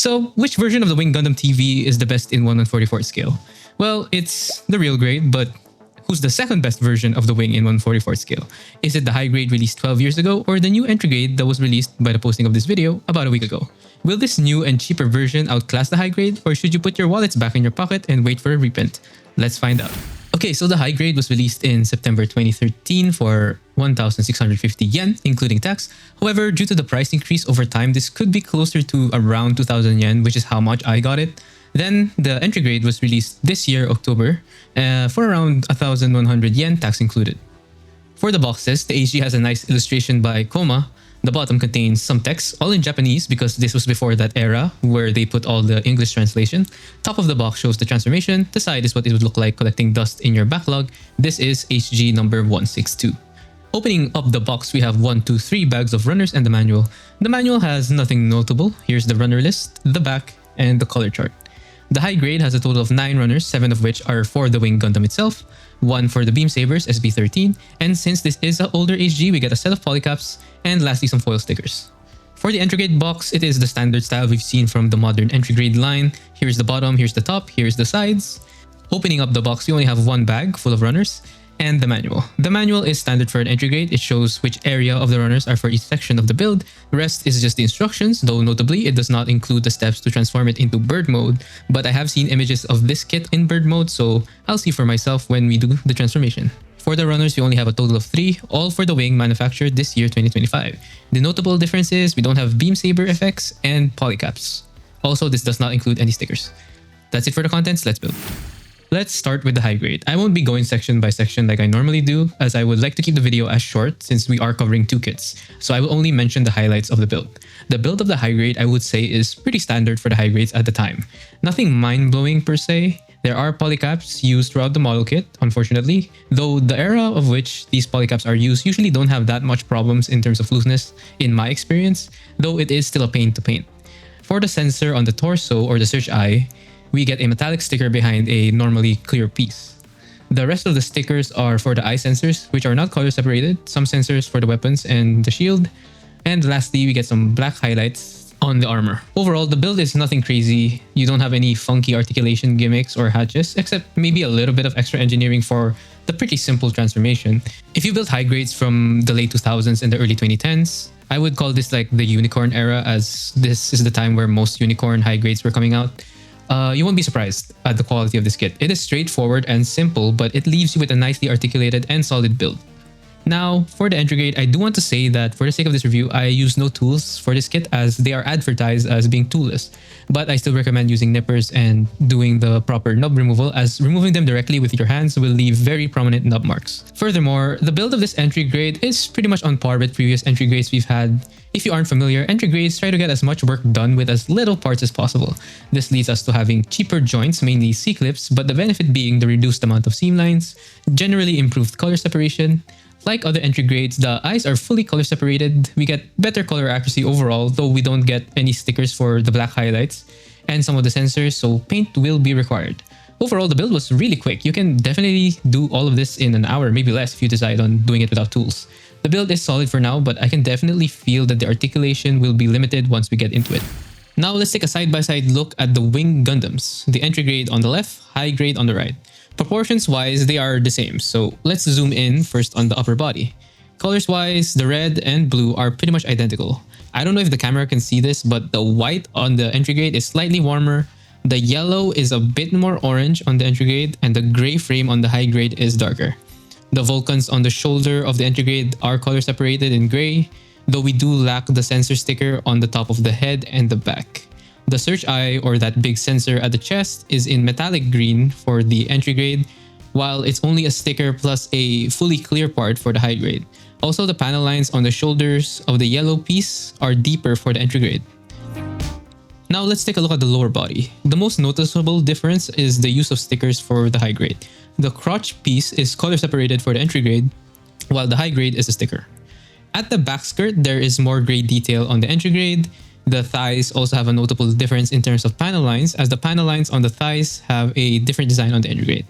So, which version of the Wing Gundam TV is the best in 1/144 scale? Well, it's the real grade, but who's the second best version of the Wing in 1/144 scale? Is it the high grade released 12 years ago or the new entry grade that was released by the posting of this video about a week ago? Will this new and cheaper version outclass the high grade, or should you put your wallets back in your pocket and wait for a reprint? Let's find out. Okay, so the high grade was released in September 2013 for 1,650 yen, including tax. However, due to the price increase over time, this could be closer to around 2,000 yen, which is how much I got it. Then the entry grade was released this year, October, for around 1,100 yen, tax included. For the boxes, the HG has a nice illustration by Koma. The bottom contains some text, all in Japanese because this was before that era where they put all the English translation. Top of the box shows the transformation. The side is what it would look like collecting dust in your backlog. This is HG number 162. Opening up the box, we have 1, 2, 3 bags of runners and the manual. The manual has nothing notable. Here's the runner list, the back, and the color chart. The high grade has a total of 9 runners, 7 of which are for the Wing Gundam itself, 1 for the Beam Sabers SB13, and since this is an older HG, we get a set of polycaps, and lastly some foil stickers. For the entry grade box, it is the standard style we've seen from the modern entry grade line. Here's the bottom, here's the top, here's the sides. Opening up the box, we only have 1 bag full of runners, and the manual. The manual is standard for an entry grade. It shows which area of the runners are for each section of the build. The rest is just the instructions, though notably it does not include the steps to transform it into bird mode, but I have seen images of this kit in bird mode, so I'll see for myself when we do the transformation. For the runners, we only have a total of 3, all for the Wing manufactured this year 2025. The notable difference is we don't have Beam Saber effects and polycaps. Also, this does not include any stickers. That's it for the contents, let's build. Let's start with the high grade. I won't be going section by section like I normally do, as I would like to keep the video as short since we are covering 2 kits, so I will only mention the highlights of the build. The build of the high grade I would say is pretty standard for the high grades at the time. Nothing mind-blowing per se. There are polycaps used throughout the model kit, unfortunately, though the era of which these polycaps are used usually don't have that much problems in terms of looseness in my experience, though it is still a pain to paint. For the sensor on the torso or the search eye, we get a metallic sticker behind a normally clear piece. The rest of the stickers are for the eye sensors, which are not color separated, some sensors for the weapons and the shield, and lastly we get some black highlights on the armor. Overall, the build is nothing crazy. You don't have any funky articulation gimmicks or hatches, except maybe a little bit of extra engineering for the pretty simple transformation. If you built high grades from the late 2000s and the early 2010s, I would call this like the unicorn era, as this is the time where most unicorn high grades were coming out. You won't be surprised at the quality of this kit. It is straightforward and simple, but it leaves you with a nicely articulated and solid build. Now, for the entry grade, I do want to say that for the sake of this review, I use no tools for this kit as they are advertised as being toolless, but I still recommend using nippers and doing the proper nub removal, as removing them directly with your hands will leave very prominent nub marks. Furthermore, the build of this entry grade is pretty much on par with previous entry grades we've had. If you aren't familiar, entry grades try to get as much work done with as little parts as possible. This leads us to having cheaper joints, mainly C-clips, but the benefit being the reduced amount of seam lines, generally improved color separation. Like other entry grades, the eyes are fully color separated. We get better color accuracy overall, though we don't get any stickers for the black highlights and some of the sensors, so paint will be required. Overall, the build was really quick. You can definitely do all of this in an hour, maybe less if you decide on doing it without tools. The build is solid for now, but I can definitely feel that the articulation will be limited once we get into it. Now let's take a side-by-side look at the Wing Gundams. The entry grade on the left, high grade on the right. Proportions-wise, they are the same, so let's zoom in first on the upper body. Colors-wise, the red and blue are pretty much identical. I don't know if the camera can see this, but the white on the entry grade is slightly warmer, the yellow is a bit more orange on the entry grade, and the gray frame on the high grade is darker. The Vulcans on the shoulder of the entry grade are color separated in gray, though we do lack the sensor sticker on the top of the head and the back. The search eye, or that big sensor at the chest, is in metallic green for the entry grade, while it's only a sticker plus a fully clear part for the high grade. Also, the panel lines on the shoulders of the yellow piece are deeper for the entry grade. Now let's take a look at the lower body. The most noticeable difference is the use of stickers for the high grade. The crotch piece is color separated for the entry grade, while the high grade is a sticker. At the back skirt, there is more gray detail on the entry grade. The thighs also have a notable difference in terms of panel lines, as the panel lines on the thighs have a different design on the entry grade.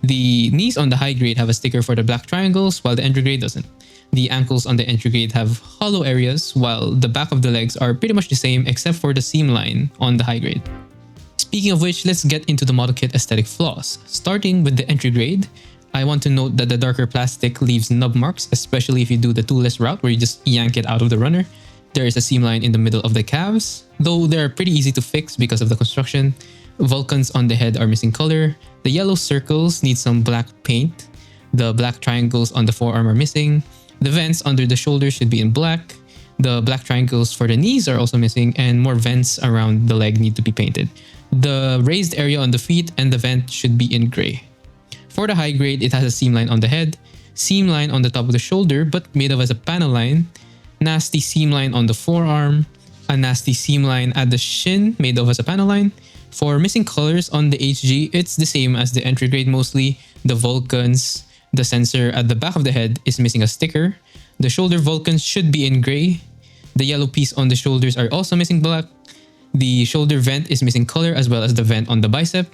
The knees on the high grade have a sticker for the black triangles, while the entry grade doesn't. The ankles on the entry grade have hollow areas, while the back of the legs are pretty much the same except for the seam line on the high grade. Speaking of which, let's get into the model kit aesthetic flaws. Starting with the entry grade, I want to note that the darker plastic leaves nub marks, especially if you do the toolless route where you just yank it out of the runner. There is a seam line in the middle of the calves, though they're pretty easy to fix because of the construction. Vulcans on the head are missing color. The yellow circles need some black paint. The black triangles on the forearm are missing. The vents under the shoulders should be in black. The black triangles for the knees are also missing, and more vents around the leg need to be painted. The raised area on the feet and the vent should be in gray. For the high grade, it has a seam line on the head, seam line on the top of the shoulder but made of as a panel line, nasty seam line on the forearm, a nasty seam line at the shin made of as a panel line. For missing colors on the HG, it's the same as the entry grade mostly. The Vulcans, the sensor at the back of the head is missing a sticker. The shoulder Vulcans should be in gray. The yellow piece on the shoulders are also missing black. The shoulder vent is missing color as well as the vent on the bicep.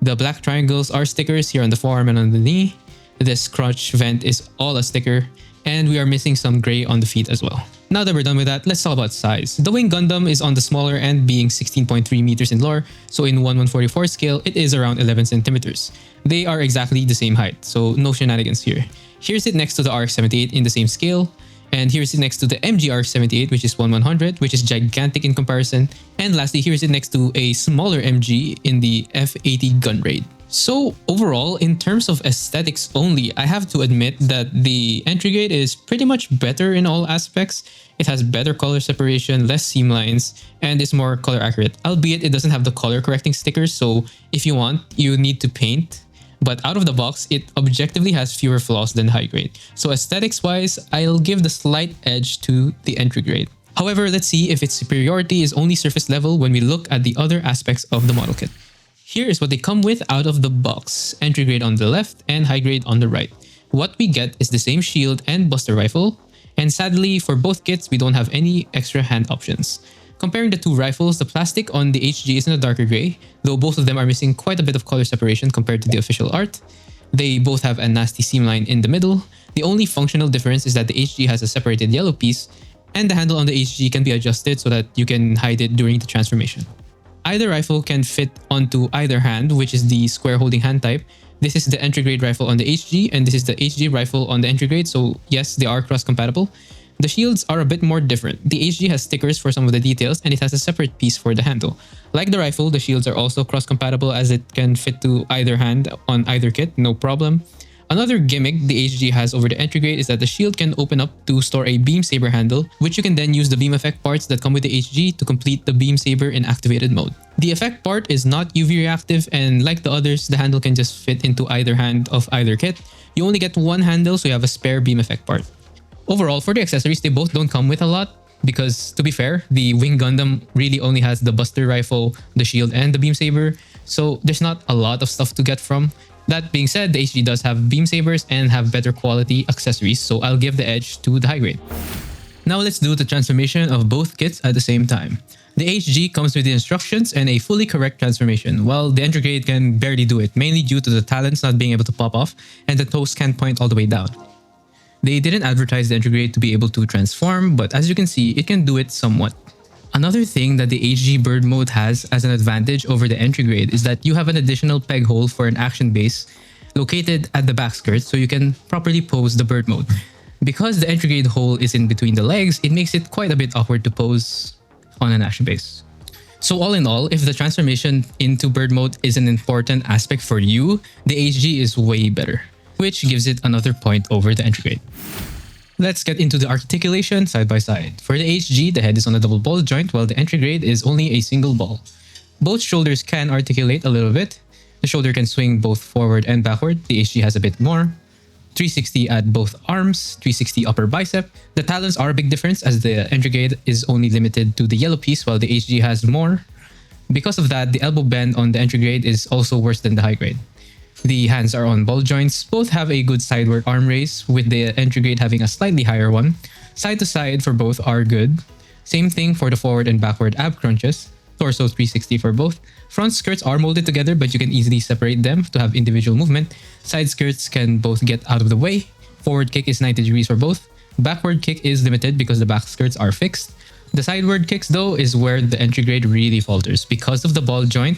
The black triangles are stickers here on the forearm and on the knee. This crotch vent is all a sticker. And we are missing some gray on the feet as well. Now that we're done with that, let's talk about size. The Wing Gundam is on the smaller end, being 16.3 meters in lore, so in 1/144 scale, it is around 11 centimeters. They are exactly the same height, so no shenanigans here. Here's it next to the RX-78 in the same scale, and here's it next to the MG-RX-78, which is 1/100, which is gigantic in comparison. And lastly, here's it next to a smaller MG in the F80 gun raid. So overall, in terms of aesthetics only, I have to admit that the entry grade is pretty much better in all aspects. It has better color separation, less seam lines, and is more color accurate. Albeit it doesn't have the color correcting stickers, so if you want, you need to paint. But out of the box, it objectively has fewer flaws than high grade. So aesthetics wise, I'll give the slight edge to the entry grade. However, let's see if its superiority is only surface level when we look at the other aspects of the model kit. Here is what they come with out of the box. Entry grade on the left and high grade on the right. What we get is the same shield and buster rifle, and sadly for both kits we don't have any extra hand options. Comparing the two rifles, the plastic on the HG is in a darker gray, though both of them are missing quite a bit of color separation compared to the official art. They both have a nasty seam line in the middle. The only functional difference is that the HG has a separated yellow piece, and the handle on the HG can be adjusted so that you can hide it during the transformation. Either rifle can fit onto either hand, which is the square holding hand type. This is the entry grade rifle on the HG, and this is the HG rifle on the entry grade, so yes, they are cross compatible. The shields are a bit more different. The HG has stickers for some of the details, and it has a separate piece for the handle. Like the rifle, the shields are also cross compatible as it can fit to either hand on either kit, no problem. Another gimmick the HG has over the entry grade is that the shield can open up to store a beam saber handle, which you can then use the beam effect parts that come with the HG to complete the beam saber in activated mode. The effect part is not UV reactive, and like the others, the handle can just fit into either hand of either kit. You only get one handle, so you have a spare beam effect part. Overall, for the accessories, they both don't come with a lot because, to be fair, the Wing Gundam really only has the buster rifle, the shield, and the beam saber, so there's not a lot of stuff to get from. That being said, the HG does have beam sabers and have better quality accessories, so I'll give the edge to the high grade. Now let's do the transformation of both kits at the same time. The HG comes with the instructions and a fully correct transformation, while the entry grade can barely do it, mainly due to the talons not being able to pop off and the toes can't point all the way down. They didn't advertise the entry grade to be able to transform, but as you can see, it can do it somewhat. Another thing that the HG bird mode has as an advantage over the entry grade is that you have an additional peg hole for an action base located at the back skirt, so you can properly pose the bird mode. Because the entry grade hole is in between the legs, it makes it quite a bit awkward to pose on an action base. So all in all, if the transformation into bird mode is an important aspect for you, the HG is way better, which gives it another point over the entry grade. Let's get into the articulation side by side. For the HG, the head is on a double ball joint, while the entry grade is only a single ball. Both shoulders can articulate a little bit. The shoulder can swing both forward and backward. The HG has a bit more. 360 at both arms, 360 upper bicep. The talons are a big difference as the entry grade is only limited to the yellow piece while the HG has more. Because of that, the elbow bend on the entry grade is also worse than the high grade. The hands are on ball joints. Both have a good sideward arm raise, with the entry grade having a slightly higher one. Side to side for both are good. Same thing for the forward and backward ab crunches. Torso 360 for both. Front skirts are molded together, but you can easily separate them to have individual movement. Side skirts can both get out of the way. Forward kick is 90 degrees for both. Backward kick is limited because the back skirts are fixed. The sideward kicks though is where the entry grade really falters. Because of the ball joint,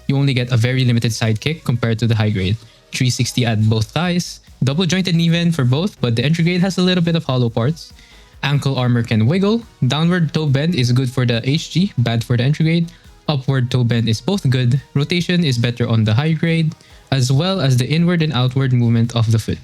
you only get a very limited side kick compared to the high grade. 360 at both thighs, double jointed knee bend for both, but the entry grade has a little bit of hollow parts. Ankle armor can wiggle. Downward toe bend is good for the HG, bad for the entry grade. Upward toe bend is both good. Rotation is better on the high grade, as well as the inward and outward movement of the foot.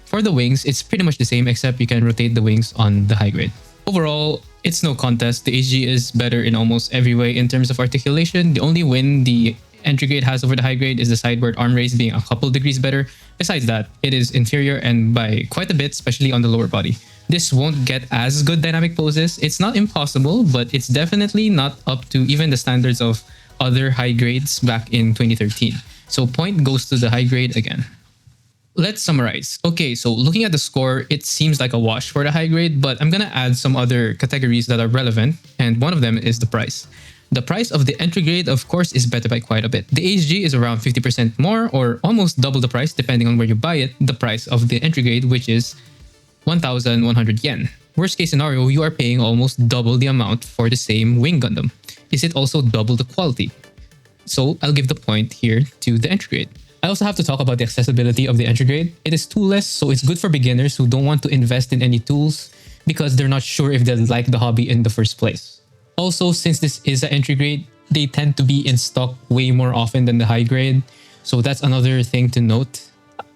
For the wings, it's pretty much the same except you can rotate the wings on the high grade. Overall, it's no contest. The HG is better in almost every way in terms of articulation. The only win the entry grade has over the high grade is the sideward arm raise being a couple degrees better. Besides that, it is inferior and by quite a bit, especially on the lower body. This won't get as good dynamic poses. It's not impossible, but it's definitely not up to even the standards of other high grades back in 2013. So point goes to the high grade again. Let's summarize. Okay, so looking at the score, it seems like a wash for the high grade, but I'm gonna add some other categories that are relevant, and one of them is the price. The price of the entry grade, of course, is better by quite a bit. The HG is around 50% more, or almost double the price, depending on where you buy it, the price of the entry grade, which is 1,100 yen. Worst case scenario, you are paying almost double the amount for the same Wing Gundam. Is it also double the quality? So I'll give the point here to the entry grade. I also have to talk about the accessibility of the entry grade. It is toolless, so it's good for beginners who don't want to invest in any tools because they're not sure if they'll like the hobby in the first place. Also, since this is an entry grade, they tend to be in stock way more often than the high grade, so that's another thing to note.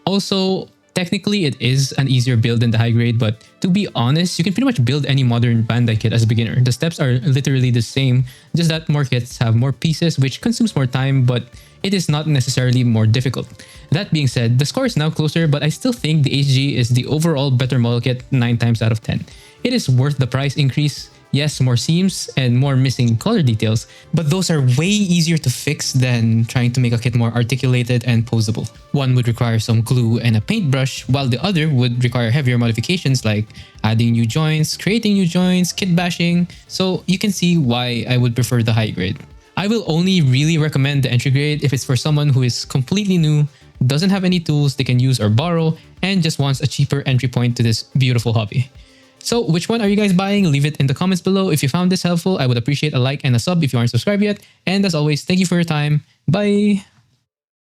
Also, technically it is an easier build than the high grade, but to be honest, you can pretty much build any modern Bandai kit as a beginner. The steps are literally the same, just that more kits have more pieces, which consumes more time, but it is not necessarily more difficult. That being said, the score is now closer, but I still think the HG is the overall better model kit 9 times out of 10. It is worth the price increase. Yes, more seams and more missing color details, but those are way easier to fix than trying to make a kit more articulated and posable. One would require some glue and a paintbrush, while the other would require heavier modifications like adding new joints, creating new joints, kit bashing, so you can see why I would prefer the high grade. I will only really recommend the entry grade if it's for someone who is completely new, doesn't have any tools they can use or borrow, and just wants a cheaper entry point to this beautiful hobby. So which one are you guys buying? Leave it in the comments below. If you found this helpful, I would appreciate a like and a sub if you aren't subscribed yet. And as always, thank you for your time. Bye!